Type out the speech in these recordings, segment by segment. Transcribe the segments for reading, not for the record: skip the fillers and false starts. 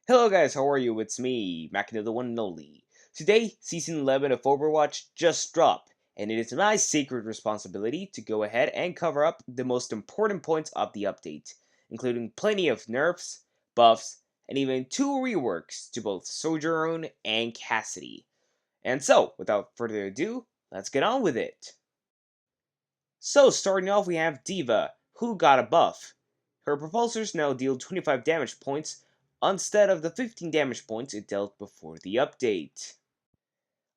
Hello guys, how are you? It's me, Machina the one and only. Today, Season 11 of Overwatch just dropped, and it is my sacred responsibility to go ahead and cover up the most important points of the update, including plenty of nerfs, buffs, and even two reworks to both Sojourn and Cassidy. And so, without further ado, let's get on with it. So, starting off we have Diva, who got a buff. Her propulsors now deal 25 damage points instead of the 15 damage points it dealt before the update.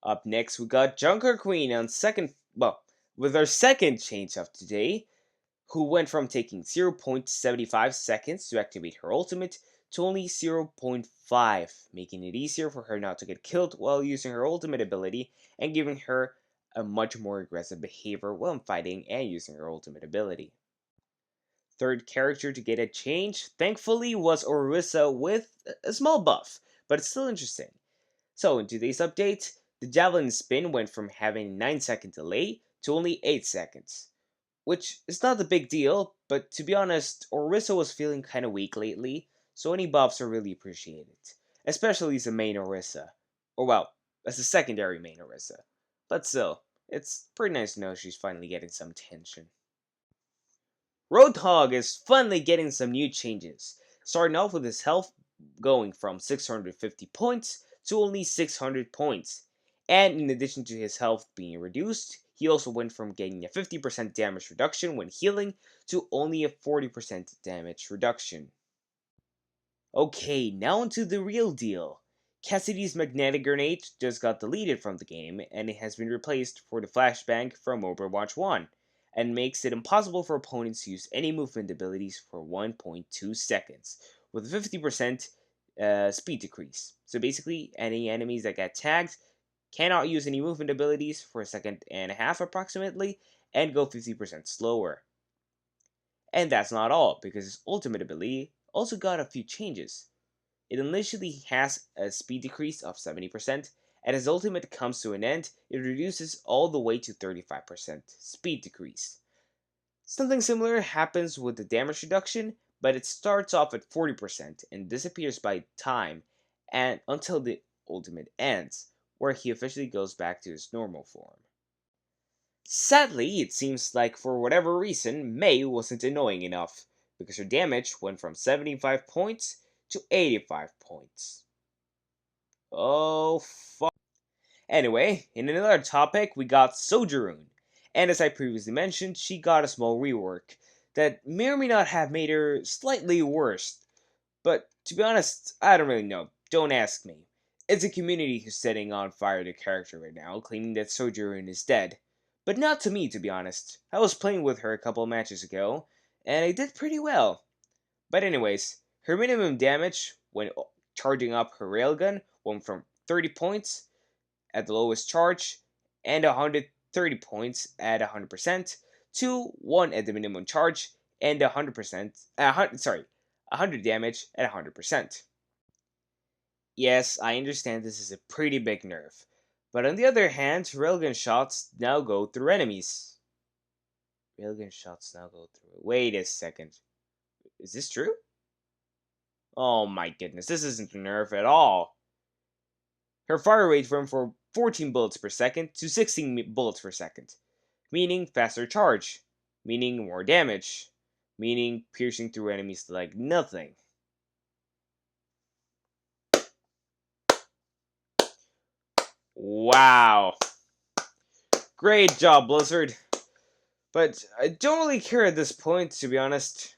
Up next we got Junker Queen on with her second change of today, who went from taking 0.75 seconds to activate her ultimate to only 0.5, making it easier for her not to get killed while using her ultimate ability and giving her a much more aggressive behavior when fighting and using her ultimate ability. Third character to get a change, thankfully, was Orisa with a small buff, but it's still interesting. So, in today's update, the Javelin Spin went from having a 9-second delay to only 8 seconds. Which is not a big deal, but to be honest, Orisa was feeling kinda weak lately, so any buffs are really appreciated. Especially as a main Orisa. Or well, as a secondary main Orisa. But still, it's pretty nice to know she's finally getting some attention. Roadhog is finally getting some new changes, starting off with his health going from 650 points to only 600 points. And in addition to his health being reduced, he also went from getting a 50% damage reduction when healing to only a 40% damage reduction. Okay, now onto the real deal. Cassidy's magnetic grenade just got deleted from the game, and it has been replaced for the flashbang from Overwatch 1, and makes it impossible for opponents to use any movement abilities for 1.2 seconds, with a 50% speed decrease. So basically, any enemies that get tagged cannot use any movement abilities for a second and a half approximately, and go 50% slower. And that's not all, because his ultimate ability also got a few changes. It initially has a speed decrease of 70%, and as ultimate comes to an end, it reduces all the way to 35% speed decrease. Something similar happens with the damage reduction, but it starts off at 40% and disappears by time and until the ultimate ends, where he officially goes back to his normal form. Sadly, it seems like for whatever reason, Mei wasn't annoying enough, because her damage went from 75 points to 85 points. Oh, fuck. Anyway, in another topic, we got Sojourn. And as I previously mentioned, she got a small rework that may or may not have made her slightly worse. But to be honest, I don't really know. Don't ask me. It's a community who's setting on fire the character right now, claiming that Sojourn is dead. But not to me, to be honest. I was playing with her a couple of matches ago, and I did pretty well. But anyways, her minimum damage when charging up her railgun went from 30 points at the lowest charge and 130 points at 100% to 1 at the minimum charge and 100 damage at 100%. Yes, I understand this is a pretty big nerf, but on the other hand, railgun shots now go through enemies. Railgun shots now go through. Wait a second. Is this true? Oh my goodness, this isn't a nerf at all. Her fire rate went from 14 bullets per second to 16 bullets per second, meaning faster charge, meaning more damage, meaning piercing through enemies like nothing. Wow. Great job, Blizzard. But I don't really care at this point, to be honest.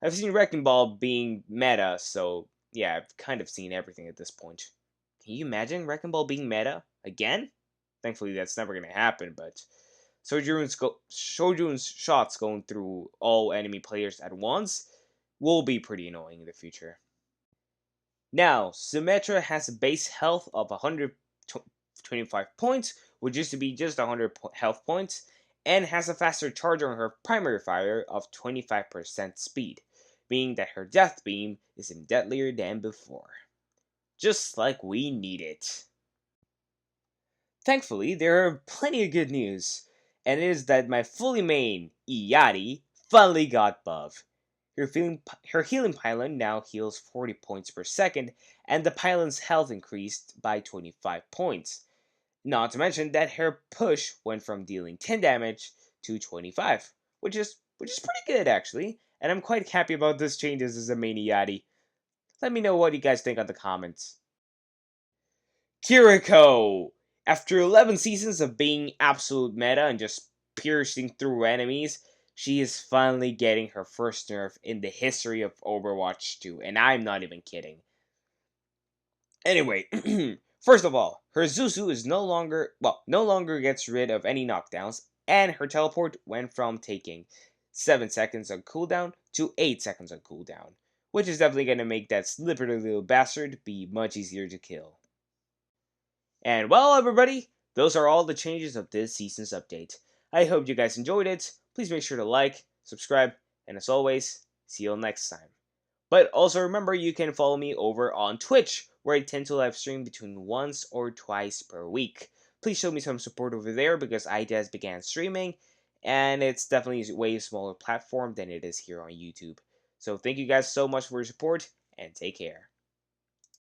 I've seen Wrecking Ball being meta, so yeah, I've kind of seen everything at this point. Can you imagine Wrecking Ball being meta? Again? Thankfully, that's never going to happen, but Shoju's shots going through all enemy players at once will be pretty annoying in the future. Now, Symmetra has a base health of 125 points, which used to be just 100 health points, and has a faster charge on her primary fire of 25% speed, meaning that her death beam is even deadlier than before. Just like we need it. Thankfully, there are plenty of good news, and it is that my fully main Iyari finally got buff. Her healing pylon now heals 40 points per second, and the pylon's health increased by 25 points. Not to mention that her push went from dealing 10 damage to 25, which is pretty good actually, and I'm quite happy about this changes as a maniati. Let me know what you guys think on the comments. Kiriko! After 11 seasons of being absolute meta and just piercing through enemies, she is finally getting her first nerf in the history of Overwatch 2, and I'm not even kidding. Anyway, first of all, her Zuzu is no longer gets rid of any knockdowns, and her teleport went from taking 7 seconds on cooldown to 8 seconds on cooldown, which is definitely going to make that slippery little bastard be much easier to kill. And well, everybody, those are all the changes of this season's update. I hope you guys enjoyed it. Please make sure to like, subscribe, and as always, see you next time. But also remember, you can follow me over on Twitch, where I tend to live stream between once or twice per week. Please show me some support over there because I just began streaming, and it's definitely a way smaller platform than it is here on YouTube. So thank you guys so much for your support, and take care.